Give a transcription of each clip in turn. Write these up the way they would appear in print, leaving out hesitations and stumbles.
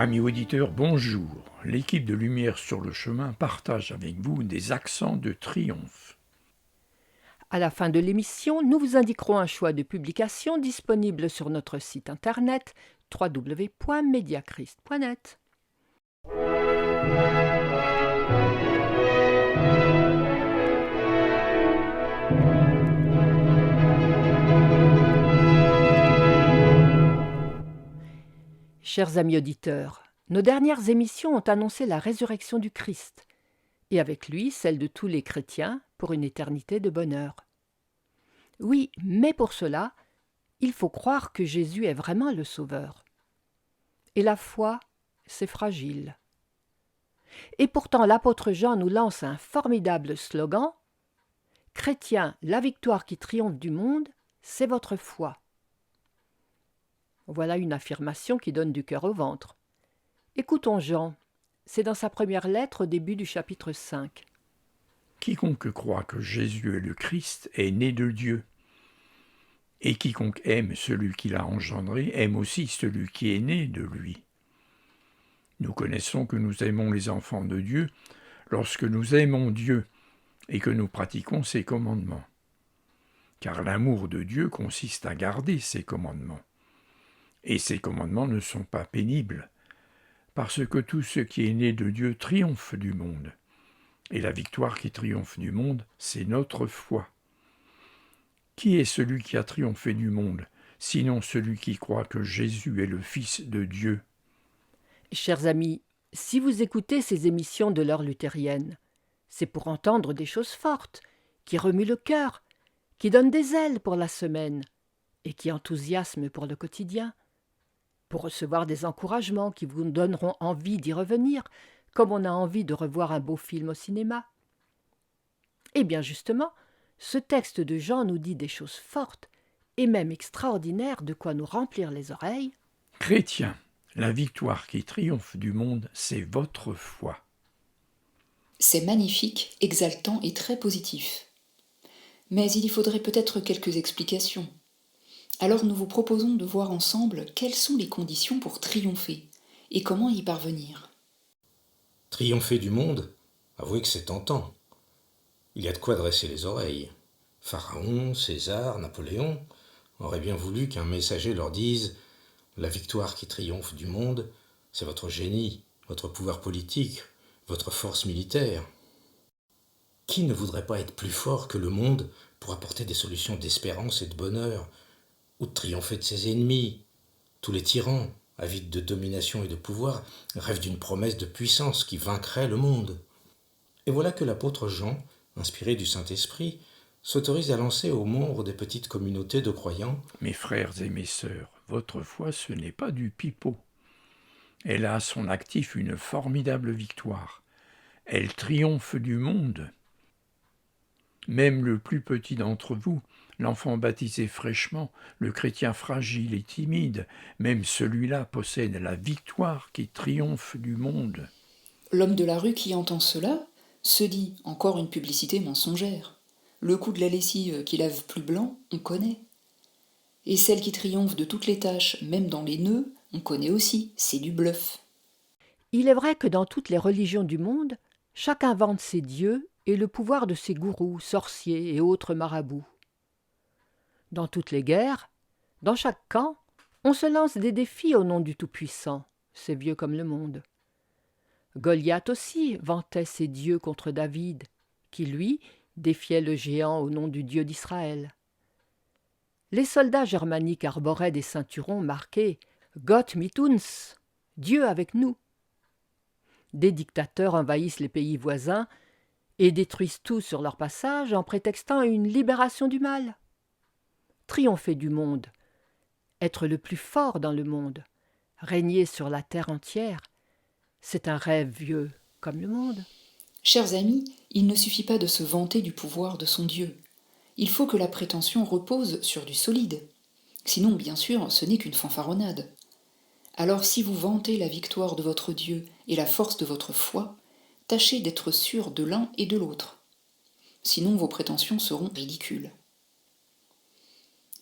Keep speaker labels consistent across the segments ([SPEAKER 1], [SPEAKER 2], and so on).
[SPEAKER 1] Amis auditeurs, bonjour. L'équipe de Lumière sur le chemin partage avec vous des accents de triomphe.
[SPEAKER 2] À la fin de l'émission, nous vous indiquerons un choix de publication disponible sur notre site internet www.mediachrist.net. Chers amis auditeurs, nos dernières émissions ont annoncé la résurrection du Christ, et avec lui celle de tous les chrétiens pour une éternité de bonheur. Oui, mais pour cela, il faut croire que Jésus est vraiment le Sauveur. Et la foi, c'est fragile. Et pourtant l'apôtre Jean nous lance un formidable slogan « Chrétiens, la victoire qui triomphe du monde, c'est votre foi ». Voilà une affirmation qui donne du cœur au ventre. Écoutons Jean, c'est dans sa première lettre au début du chapitre 5.
[SPEAKER 1] Quiconque croit que Jésus est le Christ est né de Dieu. Et quiconque aime celui qui l'a engendré aime aussi celui qui est né de lui. Nous connaissons que nous aimons les enfants de Dieu lorsque nous aimons Dieu et que nous pratiquons ses commandements. Car l'amour de Dieu consiste à garder ses commandements. Et ces commandements ne sont pas pénibles, parce que tout ce qui est né de Dieu triomphe du monde. Et la victoire qui triomphe du monde, c'est notre foi. Qui est celui qui a triomphé du monde, sinon celui qui croit que Jésus est le Fils de Dieu ?
[SPEAKER 2] Chers amis, si vous écoutez ces émissions de l'heure luthérienne, c'est pour entendre des choses fortes, qui remuent le cœur, qui donnent des ailes pour la semaine et qui enthousiasment pour le quotidien, pour recevoir des encouragements qui vous donneront envie d'y revenir, comme on a envie de revoir un beau film au cinéma. Eh bien justement, ce texte de Jean nous dit des choses fortes et même extraordinaires de quoi nous remplir les oreilles.
[SPEAKER 1] Chrétiens, la victoire qui triomphe du monde, c'est votre foi.
[SPEAKER 3] C'est magnifique, exaltant et très positif. Mais il y faudrait peut-être quelques explications. Alors nous vous proposons de voir ensemble quelles sont les conditions pour triompher et comment y parvenir.
[SPEAKER 4] Triompher du monde, avouez que c'est tentant. Il y a de quoi dresser les oreilles. Pharaon, César, Napoléon auraient bien voulu qu'un messager leur dise « La victoire qui triomphe du monde, c'est votre génie, votre pouvoir politique, votre force militaire. » Qui ne voudrait pas être plus fort que le monde pour apporter des solutions d'espérance et de bonheur, ou de triompher de ses ennemis ? Tous les tyrans, avides de domination et de pouvoir, rêvent d'une promesse de puissance qui vaincrait le monde. Et voilà que l'apôtre Jean, inspiré du Saint-Esprit, s'autorise à lancer au monde des petites communautés de croyants.
[SPEAKER 1] Mes frères et mes sœurs, votre foi, ce n'est pas du pipeau. Elle a à son actif une formidable victoire. Elle triomphe du monde. Même le plus petit d'entre vous, l'enfant baptisé fraîchement, le chrétien fragile et timide, même celui-là possède la victoire qui triomphe du monde.
[SPEAKER 3] L'homme de la rue qui entend cela se dit encore une publicité mensongère. Le coup de la lessive qui lave plus blanc, on connaît. Et celle qui triomphe de toutes les tâches, même dans les nœuds, on connaît aussi, c'est du bluff.
[SPEAKER 2] Il est vrai que dans toutes les religions du monde, chacun vante ses dieux et le pouvoir de ses gourous, sorciers et autres marabouts. Dans toutes les guerres, dans chaque camp, on se lance des défis au nom du Tout-Puissant, c'est vieux comme le monde. Goliath aussi vantait ses dieux contre David, qui, lui, défiait le géant au nom du Dieu d'Israël. Les soldats germaniques arboraient des ceinturons marqués « Gott mit uns », Dieu avec nous. Des dictateurs envahissent les pays voisins et détruisent tout sur leur passage en prétextant une libération du mal. Triompher du monde, être le plus fort dans le monde, régner sur la terre entière, c'est un rêve vieux comme le monde.
[SPEAKER 3] Chers amis, il ne suffit pas de se vanter du pouvoir de son Dieu. Il faut que la prétention repose sur du solide. Sinon, bien sûr, ce n'est qu'une fanfaronnade. Alors si vous vantez la victoire de votre Dieu et la force de votre foi, tâchez d'être sûr de l'un et de l'autre. Sinon vos prétentions seront ridicules.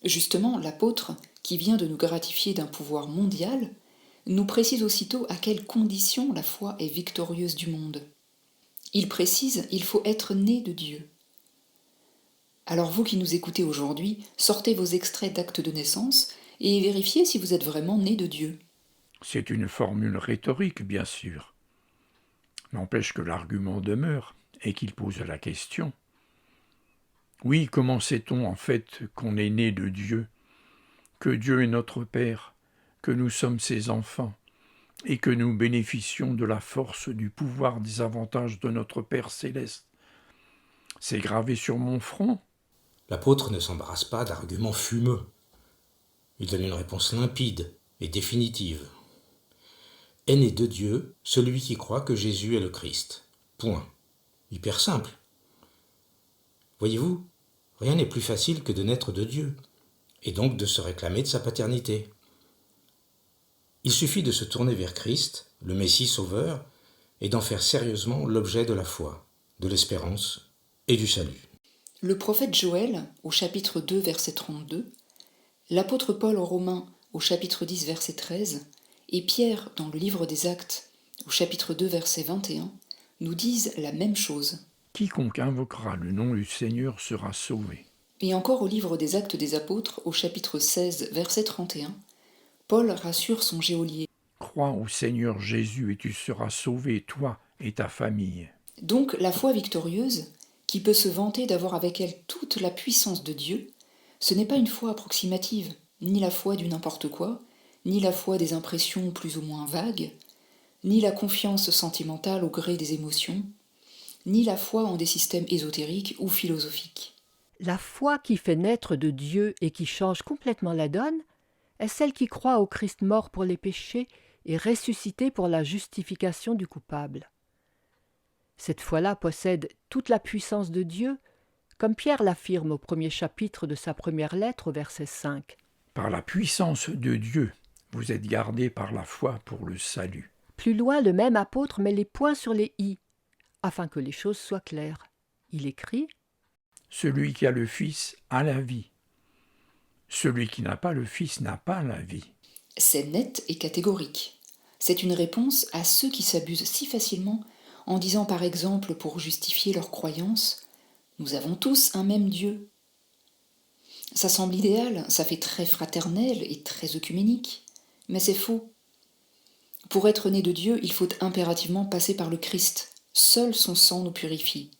[SPEAKER 3] Justement, l'apôtre, qui vient de nous gratifier d'un pouvoir mondial, nous précise aussitôt à quelles conditions la foi est victorieuse du monde. Il précise, il faut être né de Dieu. Alors vous qui nous écoutez aujourd'hui, sortez vos extraits d'actes de naissance et vérifiez si vous êtes vraiment né de Dieu.
[SPEAKER 1] C'est une formule rhétorique, bien sûr. N'empêche que l'argument demeure et qu'il pose la question. Oui, comment sait-on en fait qu'on est né de Dieu, que Dieu est notre Père, que nous sommes ses enfants, et que nous bénéficions de la force, du pouvoir, des avantages de notre Père céleste? C'est gravé sur mon front.
[SPEAKER 4] L'apôtre ne s'embarrasse pas d'arguments fumeux. Il donne une réponse limpide et définitive. Est né de Dieu celui qui croit que Jésus est le Christ. Point. Hyper simple. Voyez-vous, rien n'est plus facile que de naître de Dieu, et donc de se réclamer de sa paternité. Il suffit de se tourner vers Christ, le Messie sauveur, et d'en faire sérieusement l'objet de la foi, de l'espérance et du salut.
[SPEAKER 3] Le prophète Joël, au chapitre 2, verset 32, l'apôtre Paul aux Romains, au chapitre 10, verset 13, et Pierre, dans le livre des Actes, au chapitre 2, verset 21, nous disent la même chose.
[SPEAKER 1] Quiconque invoquera le nom du Seigneur sera sauvé.
[SPEAKER 3] Et encore au livre des Actes des Apôtres, au chapitre 16, verset 31, Paul rassure son geôlier.
[SPEAKER 1] Crois au Seigneur Jésus et tu seras sauvé, toi et ta famille.
[SPEAKER 3] Donc la foi victorieuse, qui peut se vanter d'avoir avec elle toute la puissance de Dieu, ce n'est pas une foi approximative, ni la foi du n'importe quoi, ni la foi des impressions plus ou moins vagues, ni la confiance sentimentale au gré des émotions, ni la foi en des systèmes ésotériques ou philosophiques.
[SPEAKER 2] La foi qui fait naître de Dieu et qui change complètement la donne est celle qui croit au Christ mort pour les péchés et ressuscité pour la justification du coupable. Cette foi-là possède toute la puissance de Dieu, comme Pierre l'affirme au premier chapitre de sa première lettre au verset 5.
[SPEAKER 1] Par la puissance de Dieu, vous êtes gardés par la foi pour le salut.
[SPEAKER 2] Plus loin, le même apôtre met les points sur les i, afin que les choses soient claires. Il écrit «
[SPEAKER 1] Celui qui a le Fils a la vie. Celui qui n'a pas le Fils n'a pas la vie. »
[SPEAKER 3] C'est net et catégorique. C'est une réponse à ceux qui s'abusent si facilement en disant par exemple pour justifier leur croyance « Nous avons tous un même Dieu ». Ça semble idéal, ça fait très fraternel et très œcuménique, mais c'est faux. Pour être né de Dieu, il faut impérativement passer par le Christ. Seul son sang nous purifie.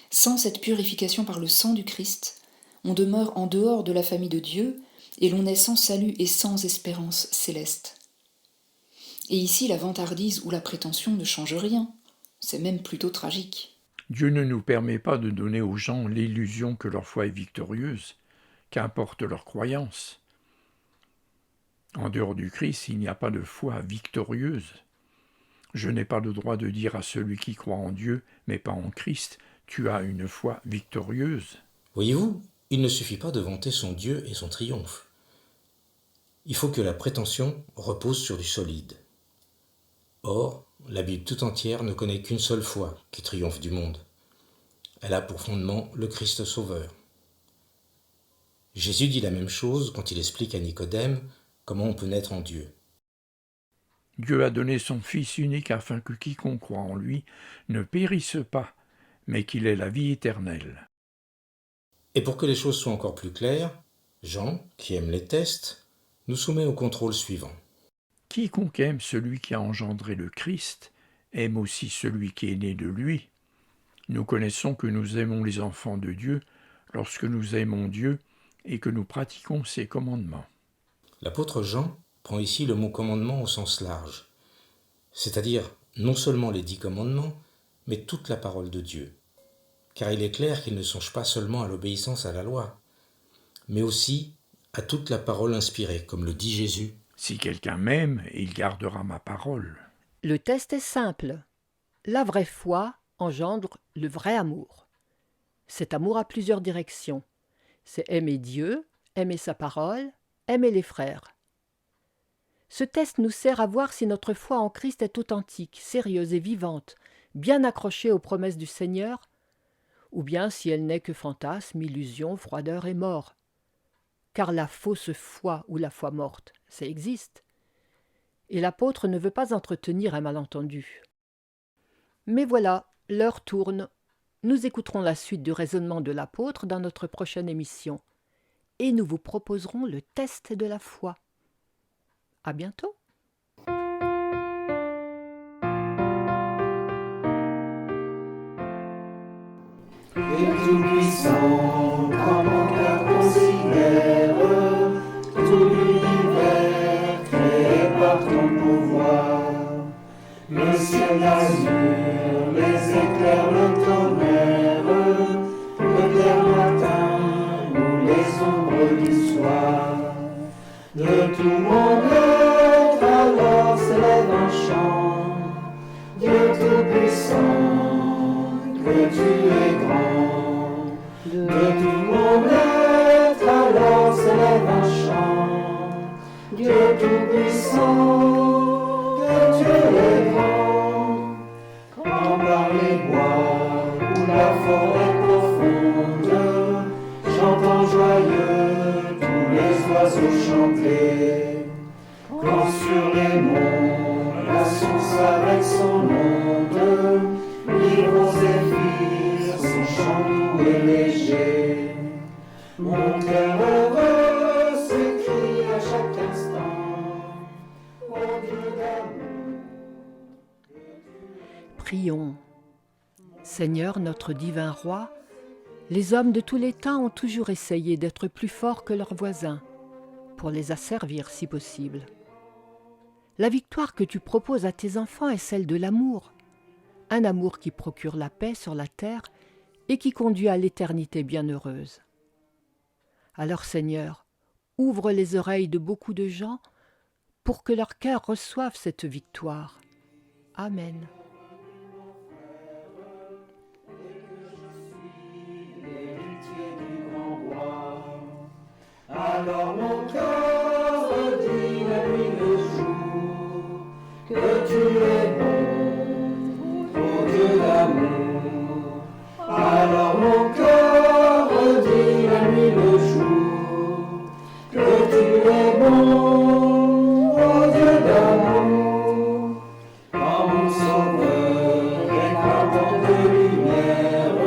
[SPEAKER 3] Sans cette purification par le sang du Christ, on demeure en dehors de la famille de Dieu et l'on est sans salut et sans espérance céleste. Et ici, la vantardise ou la prétention ne change rien. C'est même plutôt tragique.
[SPEAKER 1] Dieu ne nous permet pas de donner aux gens l'illusion que leur foi est victorieuse, qu'importe leur croyance. En dehors du Christ, il n'y a pas de foi victorieuse. Je n'ai pas le droit de dire à celui qui croit en Dieu, mais pas en Christ, tu as une foi victorieuse.
[SPEAKER 4] Voyez-vous, il ne suffit pas de vanter son Dieu et son triomphe. Il faut que la prétention repose sur du solide. Or, la Bible tout entière ne connaît qu'une seule foi qui triomphe du monde. Elle a pour fondement le Christ Sauveur. Jésus dit la même chose quand il explique à Nicodème comment on peut naître en Dieu.
[SPEAKER 1] Dieu a donné son Fils unique afin que quiconque croit en lui ne périsse pas, mais qu'il ait la vie éternelle.
[SPEAKER 4] Et pour que les choses soient encore plus claires, Jean, qui aime les tests, nous soumet au contrôle suivant.
[SPEAKER 1] Quiconque aime celui qui a engendré le Christ aime aussi celui qui est né de lui. Nous connaissons que nous aimons les enfants de Dieu lorsque nous aimons Dieu et que nous pratiquons ses commandements.
[SPEAKER 4] L'apôtre Jean prend ici le mot commandement au sens large, c'est-à-dire non seulement les 10 commandements, mais toute la parole de Dieu. Car il est clair qu'il ne songe pas seulement à l'obéissance à la loi, mais aussi à toute la parole inspirée, comme le dit Jésus.
[SPEAKER 1] Si quelqu'un m'aime, il gardera ma parole.
[SPEAKER 2] Le test est simple. La vraie foi engendre le vrai amour. Cet amour a plusieurs directions. C'est aimer Dieu, aimer sa parole, aimer les frères. Ce test nous sert à voir si notre foi en Christ est authentique, sérieuse et vivante, bien accrochée aux promesses du Seigneur, ou bien si elle n'est que fantasme, illusion, froideur et mort. Car la fausse foi ou la foi morte, ça existe. et l'apôtre ne veut pas entretenir un malentendu. Mais voilà, l'heure tourne. Nous écouterons la suite du raisonnement de l'apôtre dans notre prochaine émission, et nous vous proposerons le test de la foi. À bientôt.
[SPEAKER 5] Dieu Tout-Puissant, quand mon cœur considère tout l'univers créé par ton pouvoir, le ciel d'azur, les éclairs, le tonnerre, le clair matin ou les ombres du soir, de tout mon être alors s'élève un chant, Dieu Tout-Puissant, que tu es grand. De tout mon être alors s'élève un chant, Dieu Tout-Puissant, que tu es grand. Quand par les bois ou la forêt profonde, j'entends joyeux tous les oiseaux chanter. Quand sur les monts la source avec son onde livre aux zéphyrs son chant doux et léger, mon cœur heureux s'écrie à chaque instant, ô Dieu d'amour.
[SPEAKER 2] Prions. Seigneur, notre divin roi, les hommes de tous les temps ont toujours essayé d'être plus forts que leurs voisins, pour les asservir si possible. La victoire que tu proposes à tes enfants est celle de l'amour, un amour qui procure la paix sur la terre et qui conduit à l'éternité bienheureuse. Alors Seigneur, ouvre les oreilles de beaucoup de gens pour que leur cœur reçoive cette victoire. Amen.
[SPEAKER 5] L'héritier du grand roi. Alors mon cœur dit la nuit le jour que tu es bon, ô Dieu d'amour. Alors mon cœur dit la nuit le jour que tu es bon, ô Dieu d'amour. Quand mon sauveur éclatant de lumière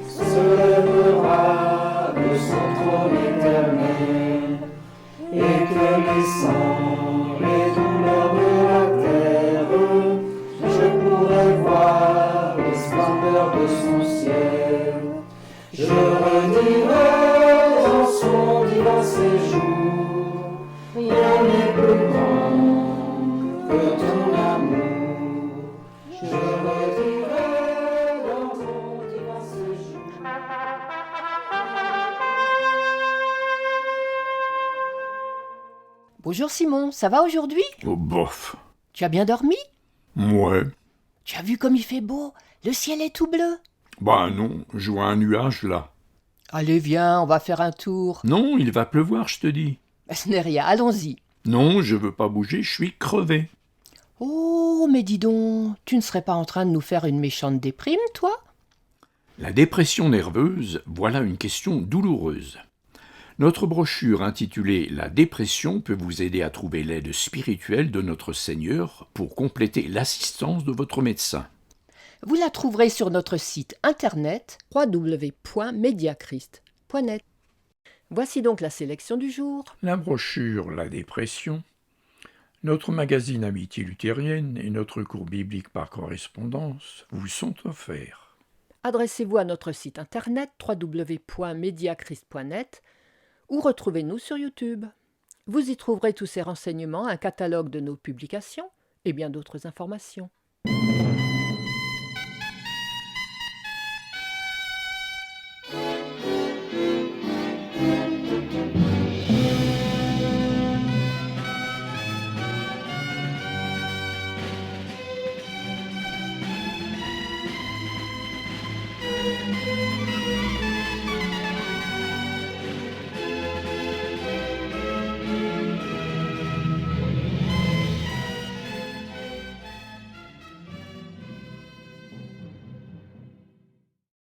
[SPEAKER 5] se lèvera de son trône éternel, et que laissant les douleurs de la terre, je pourrai voir les splendeurs de son ciel. Je redirai dans son divin séjour, rien n'est plus grand que ton amour. Je redirai dans ton divin séjour.
[SPEAKER 2] Bonjour Simon, ça va aujourd'hui?
[SPEAKER 1] Oh, bof.
[SPEAKER 2] Tu as bien dormi?
[SPEAKER 1] Ouais.
[SPEAKER 2] Tu as vu comme il fait beau? Le ciel est tout bleu.
[SPEAKER 1] Bah non, je vois un nuage là.
[SPEAKER 2] Allez, viens, on va faire un tour.
[SPEAKER 1] Non, il va pleuvoir, je te dis.
[SPEAKER 2] Ce n'est rien, allons-y.
[SPEAKER 1] Non, je veux pas bouger, je suis crevé.
[SPEAKER 2] Oh, mais dis donc, tu ne serais pas en train de nous faire une méchante déprime, toi?
[SPEAKER 1] La dépression nerveuse, voilà une question douloureuse. Notre brochure intitulée « La dépression peut vous aider à trouver l'aide spirituelle de notre Seigneur pour compléter l'assistance de votre médecin ».
[SPEAKER 2] Vous la trouverez sur notre site internet www.mediachrist.net. Voici donc la sélection du jour.
[SPEAKER 1] La brochure « La dépression », notre magazine Amitié luthérienne et notre cours biblique par correspondance vous sont offerts.
[SPEAKER 2] Adressez-vous à notre site internet www.mediachrist.net ou retrouvez-nous sur YouTube. Vous y trouverez tous ces renseignements, un catalogue de nos publications et bien d'autres informations.